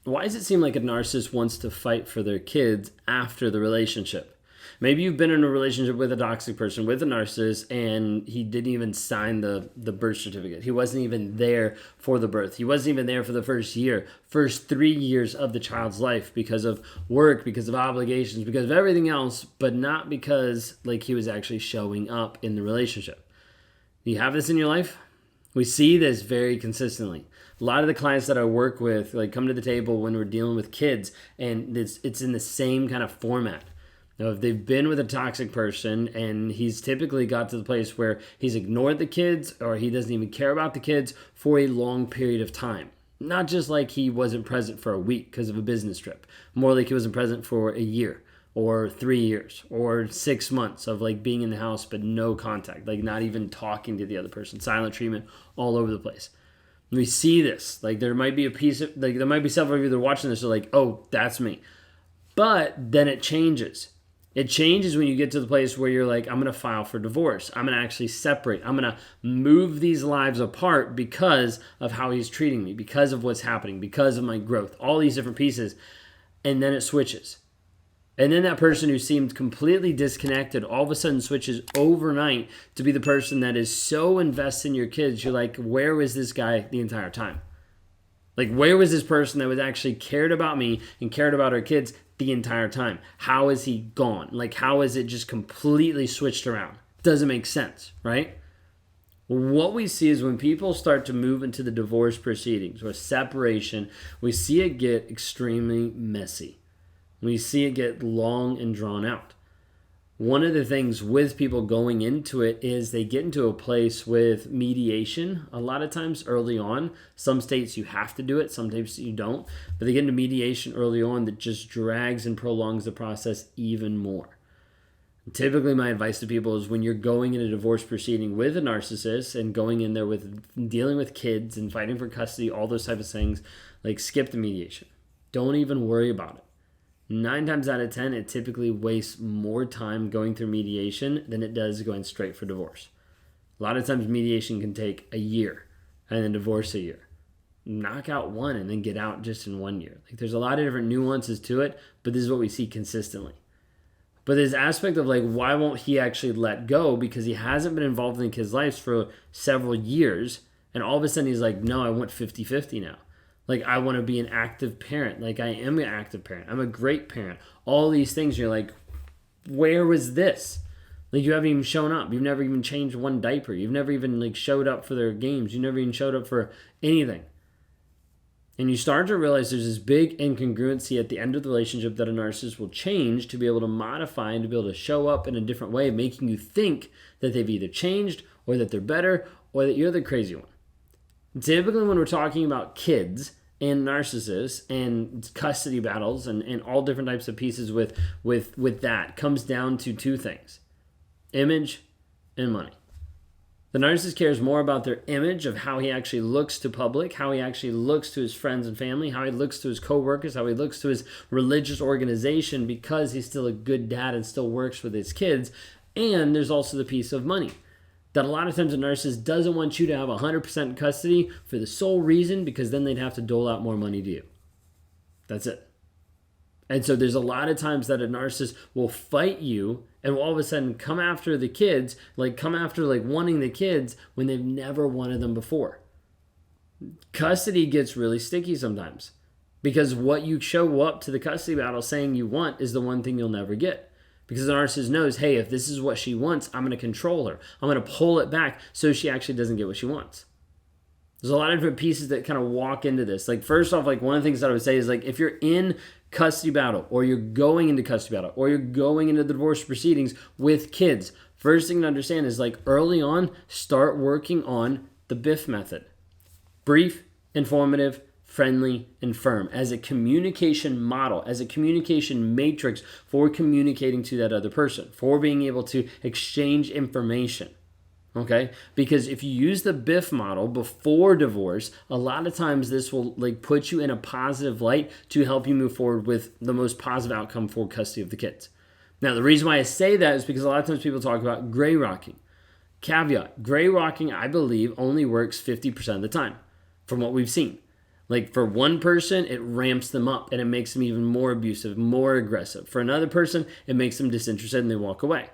Why does it seem like a narcissist wants to fight for their kids after the relationship? Maybe you've been in a relationship with a toxic person, with a narcissist, and he didn't even sign the birth certificate. He wasn't even there for the birth. He wasn't even there for the first 3 years of the child's life because of work, because of obligations, because of everything else, but not because like he was actually showing up in the relationship. Do you have this in your life? We see this very consistently. A lot of the clients that I work with like come to the table when we're dealing with kids, and it's in the same kind of format. Now, if they've been with a toxic person and he's typically got to the place where he's ignored the kids or he doesn't even care about the kids for a long period of time. Not just like he wasn't present for a week because of a business trip. More like he wasn't present for a year or 3 years or 6 months of like being in the house but no contact. Like not even talking to the other person. Silent treatment all over the place. We see this. Like there might be a piece of, like there might be several of you that are watching this are like, oh, that's me. But then it changes. It changes when you get to the place where you're like, I'm going to file for divorce. I'm going to actually separate. I'm going to move these lives apart because of how he's treating me, because of what's happening, because of my growth, all these different pieces. And then it switches. And then that person who seemed completely disconnected all of a sudden switches overnight to be the person that is so invested in your kids. You're like, where was this guy the entire time? Like, where was this person that was actually cared about me and cared about our kids the entire time? How is he gone? Like, how is it just completely switched around? Doesn't make sense, right? What we see is when people start to move into the divorce proceedings or separation, we see it get extremely messy. We see it get long and drawn out. One of the things with people going into it is they get into a place with mediation a lot of times early on. Some states you have to do it, some states you don't. But they get into mediation early on that just drags and prolongs the process even more. Typically, my advice to people is when you're going in a divorce proceeding with a narcissist and going in there with dealing with kids and fighting for custody, all those types of things, like skip the mediation. Don't even worry about it. 9 times out of 10, it typically wastes more time going through mediation than it does going straight for divorce. A lot of times mediation can take a year and then divorce a year. Knock out one and then get out just in 1 year. Like there's a lot of different nuances to it, but this is what we see consistently. But there's aspect of like, why won't he actually let go? Because he hasn't been involved in the kids' lives for several years. And all of a sudden he's like, no, I want 50-50 now. Like, I want to be an active parent. Like, I am an active parent. I'm a great parent. All these things, you're like, where was this? Like, you haven't even shown up. You've never even changed one diaper. You've never even, like, showed up for their games. You never even showed up for anything. And you start to realize there's this big incongruency at the end of the relationship that a narcissist will change to be able to modify and to be able to show up in a different way, making you think that they've either changed or that they're better or that you're the crazy one. Typically, when we're talking about kids and narcissists and custody battles and all different types of pieces with that comes down to 2 things: image and money. The narcissist cares more about their image of how he actually looks to public, how he actually looks to his friends and family, how he looks to his coworkers, how he looks to his religious organization because he's still a good dad and still works with his kids. And there's also the piece of money. That a lot of times a narcissist doesn't want you to have 100% custody for the sole reason because then they'd have to dole out more money to you. That's it. And so there's a lot of times that a narcissist will fight you and will all of a sudden come after the kids, like come after like wanting the kids when they've never wanted them before. Custody gets really sticky sometimes because what you show up to the custody battle saying you want is the one thing you'll never get. Because the narcissist knows, hey, if this is what she wants, I'm going to control her. I'm going to pull it back so she actually doesn't get what she wants. There's a lot of different pieces that kind of walk into this. Like, first off, like one of the things that I would say is like, if you're in custody battle or you're going into custody battle or you're going into the divorce proceedings with kids, first thing to understand is like early on, start working on the BIF method. Brief, informative, friendly, and firm as a communication model, as a communication matrix for communicating to that other person, for being able to exchange information. Okay? Because if you use the BIF model before divorce, a lot of times this will like put you in a positive light to help you move forward with the most positive outcome for custody of the kids. Now, the reason why I say that is because a lot of times people talk about gray rocking. Caveat, gray rocking, I believe, only works 50% of the time from what we've seen. Like for one person, it ramps them up and it makes them even more abusive, more aggressive. For another person, it makes them disinterested and they walk away.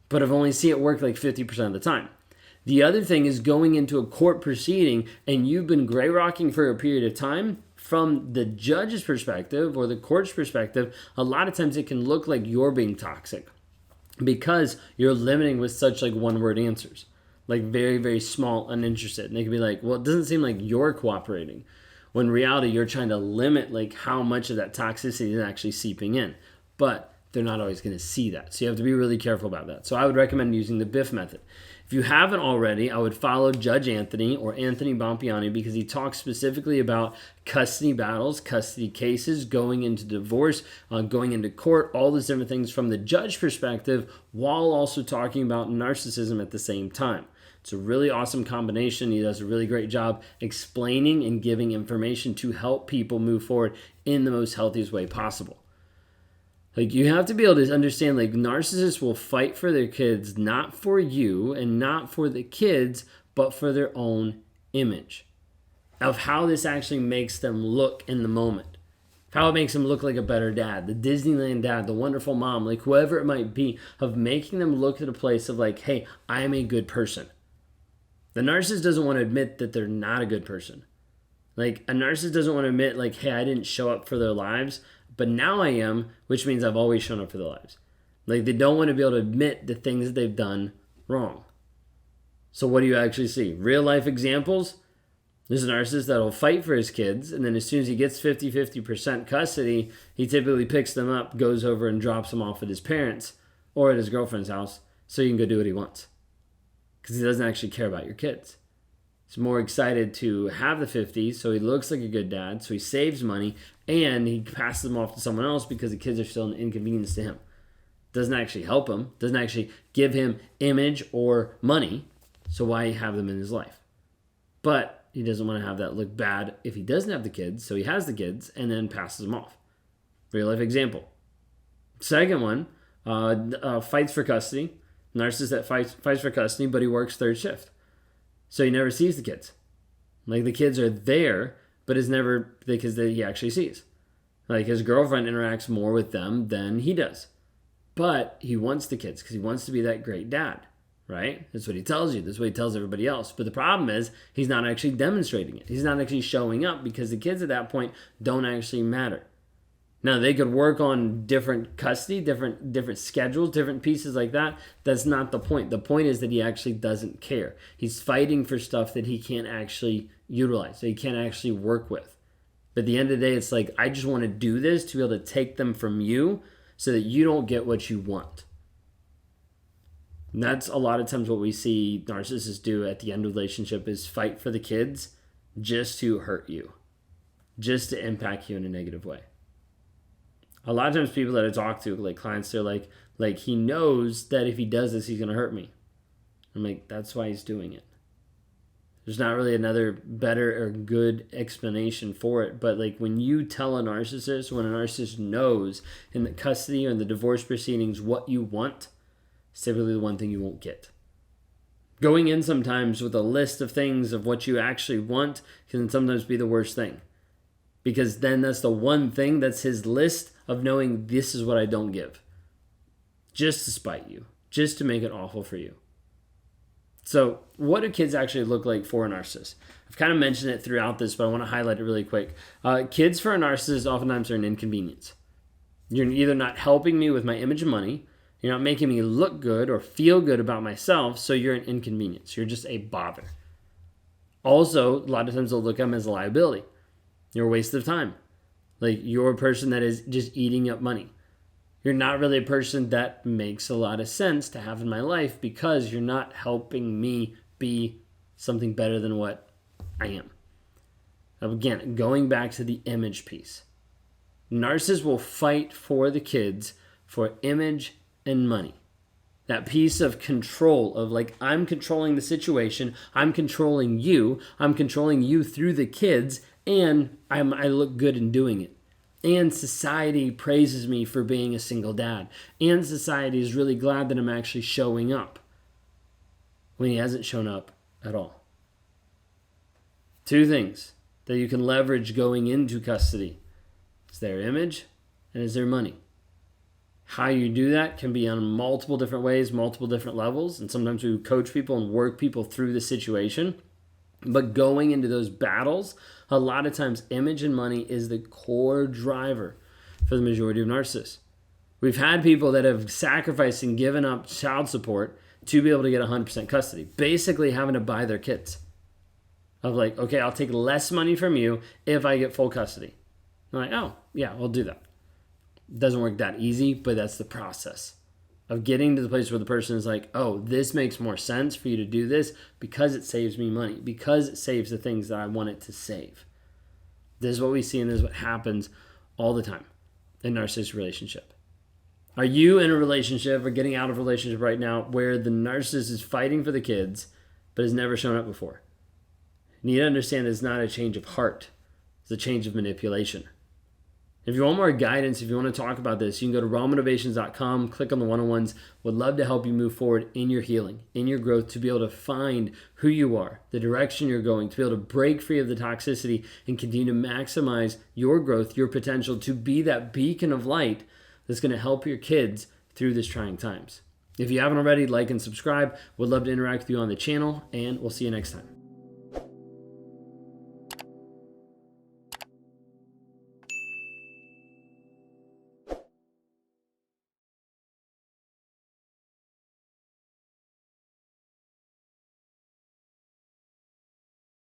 But I've only seen it work like 50% of the time. The other thing is going into a court proceeding and you've been gray rocking for a period of time. From the judge's perspective or the court's perspective, a lot of times it can look like you're being toxic because you're limiting with such like one-word answers, like very, very small, uninterested. And they can be like, well, it doesn't seem like you're cooperating. When in reality, you're trying to limit like how much of that toxicity is actually seeping in. But they're not always going to see that. So you have to be really careful about that. So I would recommend using the BIF method. If you haven't already, I would follow Judge Anthony or Anthony Bompiani because he talks specifically about custody battles, custody cases, going into divorce, going into court, all those different things from the judge perspective, while also talking about narcissism at the same time. It's a really awesome combination. He does a really great job explaining and giving information to help people move forward in the most healthiest way possible. Like you have to be able to understand like narcissists will fight for their kids, not for you and not for the kids, but for their own image of how this actually makes them look in the moment. How it makes them look like a better dad, the Disneyland dad, the wonderful mom, like whoever it might be, of making them look at a place of like, hey, I am a good person. The narcissist doesn't want to admit that they're not a good person. Like a narcissist doesn't want to admit like, hey, I didn't show up for their lives, but now I am, which means I've always shown up for their lives. Like they don't want to be able to admit the things that they've done wrong. So what do you actually see? Real life examples. There's a narcissist that'll fight for his kids, and then as soon as he gets 50% custody, he typically picks them up, goes over and drops them off at his parents or at his girlfriend's house so he can go do what he wants. Because he doesn't actually care about your kids. He's more excited to have the 50, so he looks like a good dad, so he saves money, and he passes them off to someone else because the kids are still an inconvenience to him. Doesn't actually help him, doesn't actually give him image or money, so why have them in his life? But he doesn't want to have that look bad if he doesn't have the kids, so he has the kids and then passes them off. Real life example. Second one, fights for custody. Narcissist that fights for custody, but he works third shift. So he never sees the kids. Like the kids are there, but it's never because he actually sees. Like his girlfriend interacts more with them than he does. But he wants the kids because he wants to be that great dad, right? That's what he tells you. That's what he tells everybody else. But the problem is he's not actually demonstrating it. He's not actually showing up because the kids at that point don't actually matter. Now, they could work on different custody, different schedules, different pieces like that. That's not the point. The point is that he actually doesn't care. He's fighting for stuff that he can't actually utilize, that he can't actually work with. But at the end of the day, it's like, I just want to do this to be able to take them from you so that you don't get what you want. And that's a lot of times what we see narcissists do at the end of the relationship is fight for the kids just to hurt you, just to impact you in a negative way. A lot of times people that I talk to, like clients, they're like he knows that if he does this, he's going to hurt me. I'm like, that's why he's doing it. There's not really another better or good explanation for it. But like when you tell a narcissist, when a narcissist knows in the custody or in the divorce proceedings what you want, it's typically the one thing you won't get. Going in sometimes with a list of things of what you actually want can sometimes be the worst thing. Because then that's the one thing that's his list of knowing this is what I don't give. Just to spite you. Just to make it awful for you. So what do kids actually look like for a narcissist? I've kind of mentioned it throughout this, but I want to highlight it really quick. Kids for a narcissist oftentimes are an inconvenience. You're either not helping me with my image and money, you're not making me look good or feel good about myself, so you're an inconvenience. You're just a bother. Also, a lot of times they'll look at them as a liability. You're a waste of time. Like, you're a person that is just eating up money. You're not really a person that makes a lot of sense to have in my life because you're not helping me be something better than what I am. Again, going back to the image piece. Narcissists will fight for the kids for image and money. That piece of control of like, I'm controlling the situation, I'm controlling you through the kids, and I look good in doing it. And society praises me for being a single dad. And society is really glad that I'm actually showing up when he hasn't shown up at all. Two things. that you can leverage going into custody. It's their image and it's their money. How you do that can be on multiple different ways, multiple different levels, and sometimes we coach people and work people through the situation. But going into those battles, a lot of times image and money is the core driver for the majority of narcissists. We've had people that have sacrificed and given up child support to be able to get 100% custody, basically having to buy their kids. Of like, okay, I'll take less money from you if I get full custody. I'm like, oh, yeah, we'll do that. It doesn't work that easy, but that's the process of getting to the place where the person is like, oh, this makes more sense for you to do this because it saves me money, because it saves the things that I want it to save. This is what we see, and this is what happens all the time in narcissistic relationship. Are you in a relationship or getting out of a relationship right now where the narcissist is fighting for the kids but has never shown up before? You need to understand it's not a change of heart. It's a change of manipulation. If you want more guidance, if you want to talk about this, you can go to rawmotivations.com, click on the one-on-ones. Would love to help you move forward in your healing, in your growth, to be able to find who you are, the direction you're going, to be able to break free of the toxicity and continue to maximize your growth, your potential to be that beacon of light that's going to help your kids through this trying times. If you haven't already, like and subscribe. Would love to interact with you on the channel, and we'll see you next time.